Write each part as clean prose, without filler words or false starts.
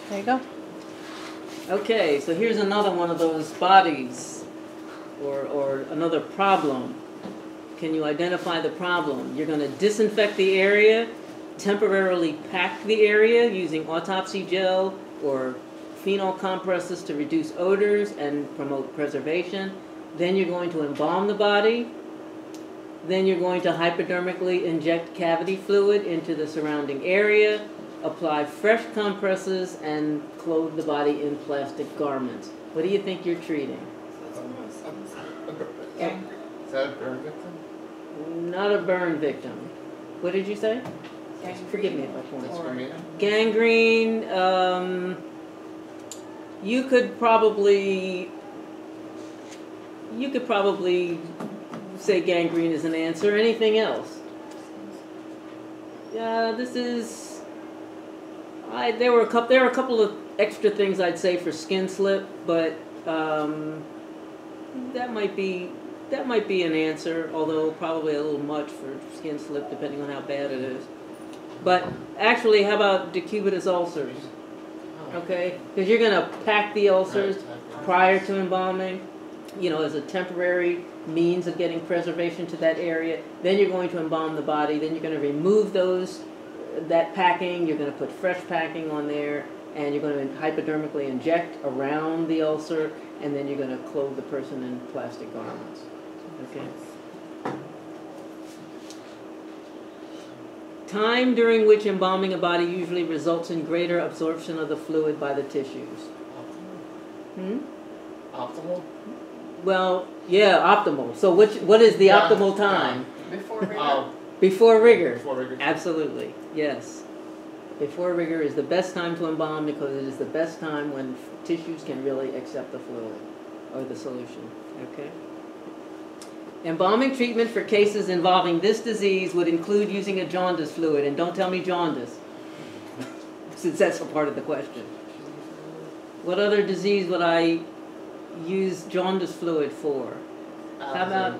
There you go. Okay, so here's another one of those bodies, or another problem. Can you identify the problem? You're going to disinfect the area, temporarily pack the area using autopsy gel or phenol compresses to reduce odors and promote preservation. Then you're going to embalm the body. Then you're going to hypodermically inject cavity fluid into the surrounding area, apply fresh compresses, and clothe the body in plastic garments. What do you think you're treating? Is that a burn victim? Not a burn victim. What did you say? Gangrene. Forgive me if I point. That's for me. Gangrene, you could probably say gangrene is an answer. Anything else? This is. There are a couple of extra things I'd say for skin slip, but that might be an answer. Although probably a little much for skin slip, depending on how bad it is. But actually, how about decubitus ulcers? Okay, because you're going to pack the ulcers prior to embalming, as a temporary means of getting preservation to that area. Then you're going to embalm the body. Then you're going to remove that packing. You're going to put fresh packing on there, and you're going to hypodermically inject around the ulcer, and then you're going to clothe the person in plastic garments. Okay. Time during which embalming a body usually results in greater absorption of the fluid by the tissues. Optimal? Well, yeah, optimal. So what is the optimal time? Before rigor. Before rigor. Before rigor. Absolutely, yes. Before rigor is the best time to embalm because it is the best time when tissues can really accept the fluid or the solution. Okay. Embalming treatment for cases involving this disease would include using a jaundice fluid, and don't tell me jaundice, since that's a part of the question. What other disease would I use jaundice fluid for? How about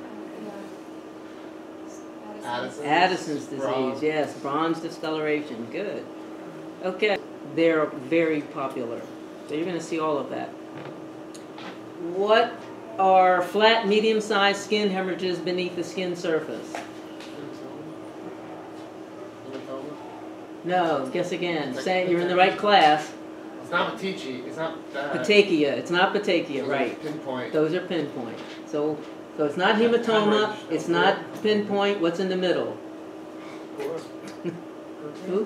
Addison's disease? Bronze. Yes, bronze discoloration. Good. Okay, they're very popular, so you're going to see all of that. What are flat, medium-sized skin hemorrhages beneath the skin surface? No, guess again. Say you're in the right class. It's not petechiae. It's not that. Petechia. It's not petechia, right? Pinpoint. Those are pinpoint. So it's not hematoma. It's not pinpoint. What's in the middle? Who?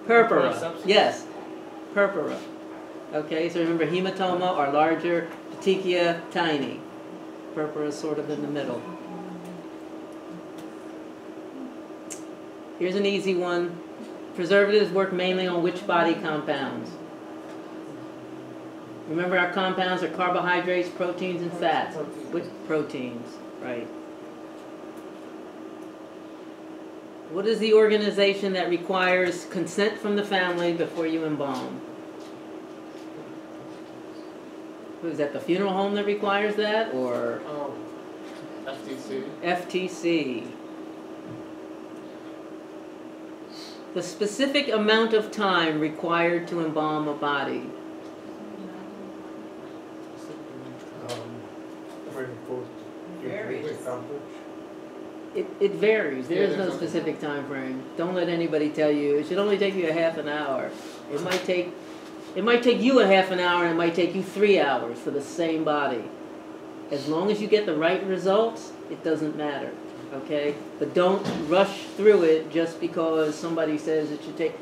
Purpura. Yes, purpura. Okay, so remember hematoma are larger, petechia tiny. Purpura is sort of in the middle. Here's an easy one. Preservatives work mainly on which body compounds? Remember our compounds are carbohydrates, proteins, and fats. Which proteins, right. What is the organization that requires consent from the family before you embalm? Is that the funeral home that requires that, or? FTC. FTC. The specific amount of time required to embalm a body. Varies. It varies. There is no specific time frame. Don't let anybody tell you it should only take you a half an hour. It might take you a half an hour, and it might take you 3 hours for the same body. As long as you get the right results, it doesn't matter. Okay? But don't rush through it just because somebody says it should take.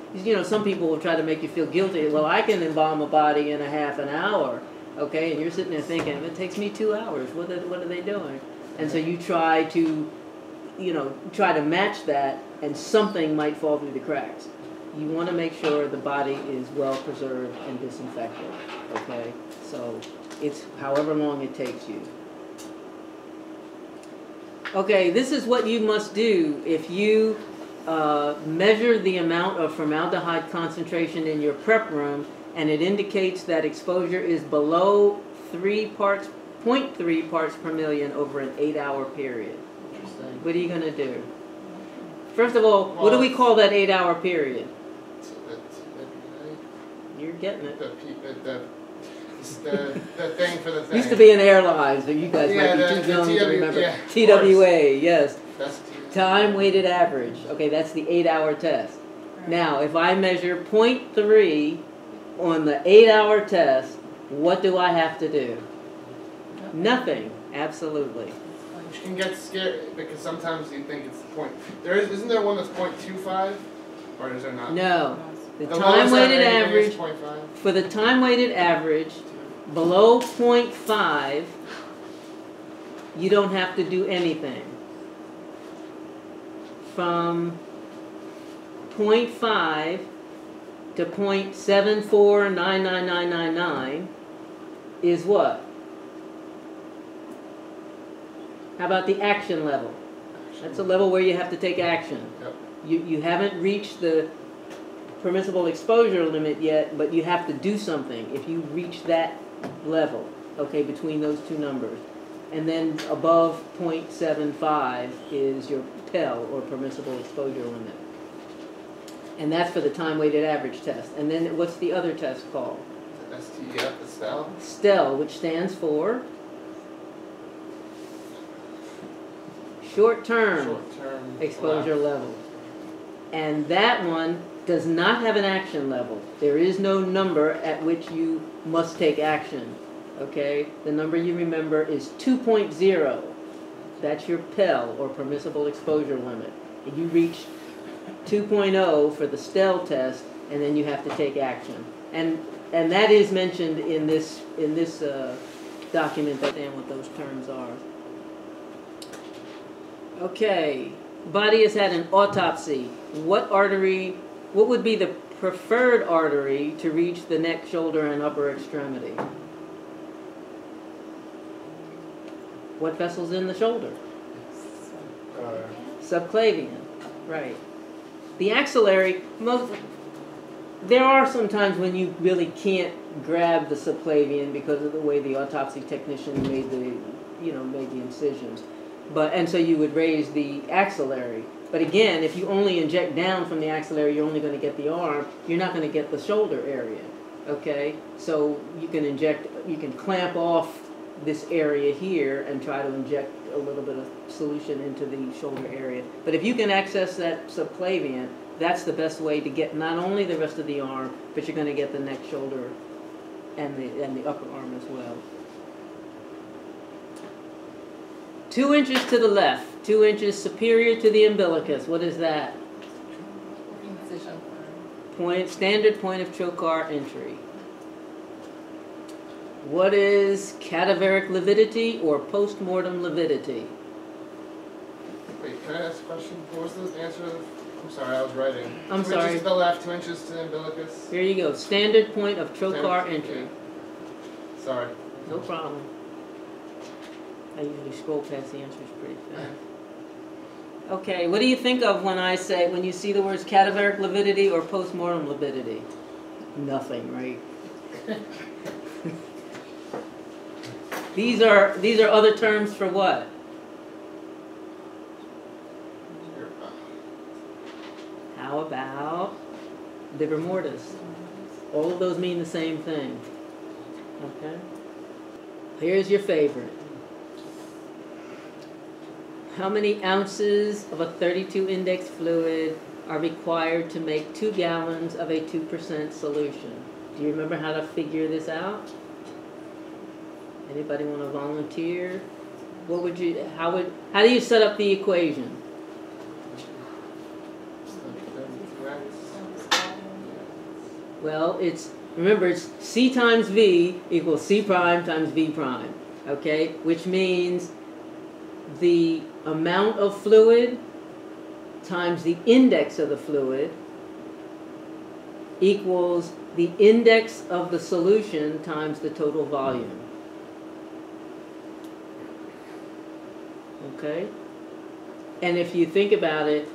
Some people will try to make you feel guilty. Well, I can embalm a body in a half an hour. Okay? And you're sitting there thinking, it takes me 2 hours. What are they doing? And so you try to match that, and something might fall through the cracks. You want to make sure the body is well preserved and disinfected, okay? So it's however long it takes you. Okay, this is what you must do if you measure the amount of formaldehyde concentration in your prep room and it indicates that exposure is below 0.3 parts per million over an 8-hour period. What are you going to do? First of all, what do we call that 8-hour period? you're getting it. The thing for the thing. Used to be in airlines, but you guys Yeah, might be too young to remember. yeah, TWA, yes. That's Time weighted average. Okay, that's the 8-hour test. Now, if I measure 0.3 on the 8-hour test, what do I have to do? Nothing. Absolutely. Which can get scary because sometimes you think it's point. Isn't there one that's 0.25, or is there not? No. The lowest time weighted anything average is 0.5? for the time weighted average below 0.5, you don't have to do anything. From 0.5 to 0.7499999 is what? How about the action level? That's a level where you have to take action. Yep. You haven't reached the permissible exposure limit yet, but you have to do something if you reach that level, okay, between those two numbers. And then above 0.75 is your PEL, or permissible exposure limit. And that's for the time-weighted average test. And then what's the other test called? The STEL? STEL, which stands for short-term exposure level. And that one does not have an action level. There is no number at which you must take action. Okay? The number you remember is 2.0. That's your PEL, or permissible exposure limit. And you reach 2.0 for the STEL test, and then you have to take action. And that is mentioned in this document, that understand what those terms are. Okay, body has had an autopsy. What would be the preferred artery to reach the neck, shoulder, and upper extremity? What vessel's in the shoulder? Subclavian, right. The axillary, there are some times when you really can't grab the subclavian because of the way the autopsy technician made the incisions. And so you would raise the axillary. But again, if you only inject down from the axillary, you're only going to get the arm. You're not going to get the shoulder area. Okay? So you can clamp off this area here and try to inject a little bit of solution into the shoulder area. But if you can access that subclavian, that's the best way to get not only the rest of the arm, but you're going to get the neck, shoulder, and the upper arm as well. 2 inches to the left, 2 inches superior to the umbilicus. What is that? Standard point of trocar entry. What is cadaveric lividity or postmortem lividity? Wait, can I ask a question? What was the answer? I'm sorry, I was writing. I'm 2 sorry. 2 inches to the left, 2 inches to the umbilicus. Here you go. Standard point of trocar entry. Yeah. Sorry. No problem. I usually scroll past the answers pretty fast. Okay, what do you think of when you see the words cadaveric lividity or postmortem lividity? Nothing, right? These are other terms for what? How about livor mortis? All of those mean the same thing. Okay? Here's your favorite. How many ounces of a 32 index fluid are required to make 2 gallons of a 2% solution? Do you remember how to figure this out? Anybody want to volunteer? How do you set up the equation? Well, remember it's C times V equals C prime times V prime, okay? Which means the amount of fluid times the index of the fluid equals the index of the solution times the total volume. Okay? And if you think about it,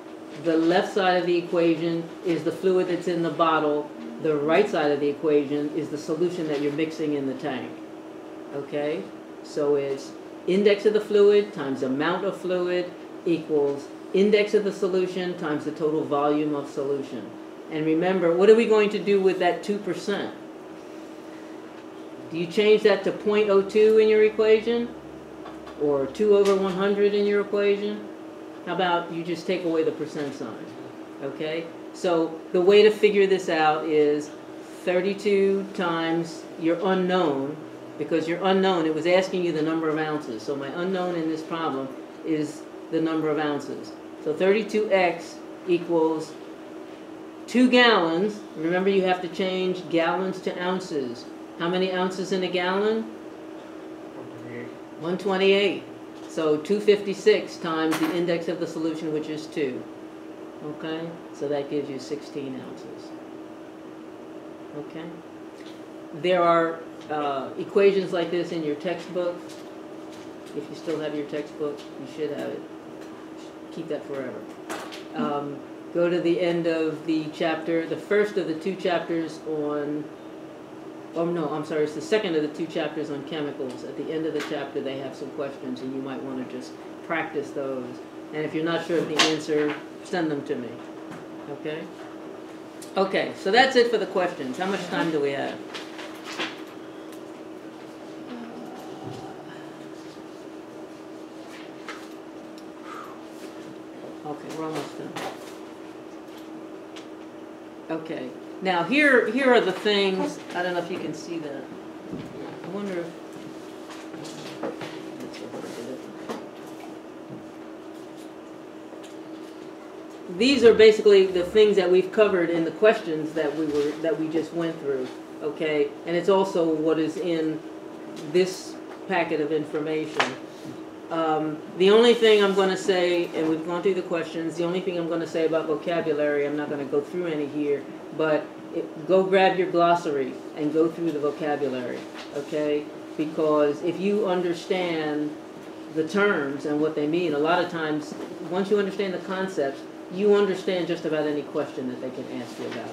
the left side of the equation is the fluid that's in the bottle. The right side of the equation is the solution that you're mixing in the tank. Okay? So it's index of the fluid times amount of fluid equals index of the solution times the total volume of solution. And remember, what are we going to do with that 2%? Do you change that to 0.02 in your equation? Or 2 over 100 in your equation? How about you just take away the percent sign? Okay? So the way to figure this out is 32 times your unknown, because your unknown, it was asking you the number of ounces. So my unknown in this problem is the number of ounces. So 32x equals 2 gallons. Remember, you have to change gallons to ounces. How many ounces in a gallon? 128. So 256 times the index of the solution, which is 2. Okay? So that gives you 16 ounces. Okay? There are equations like this in your textbook. If you still have your textbook, you should have it. Keep that forever. Go to the end of the chapter, the first of the 2 chapters on, oh no, I'm sorry, it's the second of the 2 chapters on chemicals. At the end of the chapter, they have some questions, and you might want to just practice those. And if you're not sure of the answer, send them to me. Okay? Okay, so that's it for the questions. How much time do we have? Okay, we're almost done. Okay, now here are the things. I don't know if you can see that. I wonder if. These are basically the things that we've covered in the questions that we just went through. Okay, and it's also what is in this packet of information. The only thing I'm going to say, and we've gone through the questions, the only thing I'm going to say about vocabulary, I'm not going to go through any here, but go grab your glossary and go through the vocabulary, okay? Because if you understand the terms and what they mean, a lot of times, once you understand the concepts, you understand just about any question that they can ask you about.